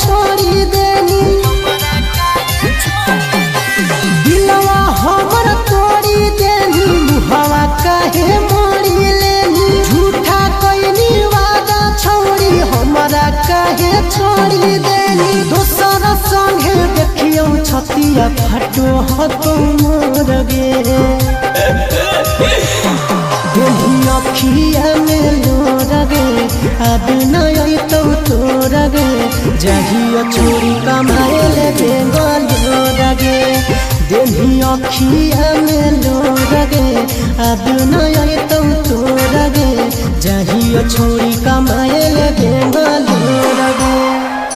छोड़ी देनी दिलवा हमर तोड़ी देनी मुहवा काहे मोड़ी लेनी झूठा कइनी वादा छोड़ी हमरा काहे छोड़ी देनी दोसर संगे देखियो छतिया फाटो हतो मोर गे देही अखिया में लोर गे अब नय तो तोर गे जहियो चोरी कमाए ले बेंगलोर गे देही अखिया में लोर गे अब नय तो तोर गे जहियो छोरी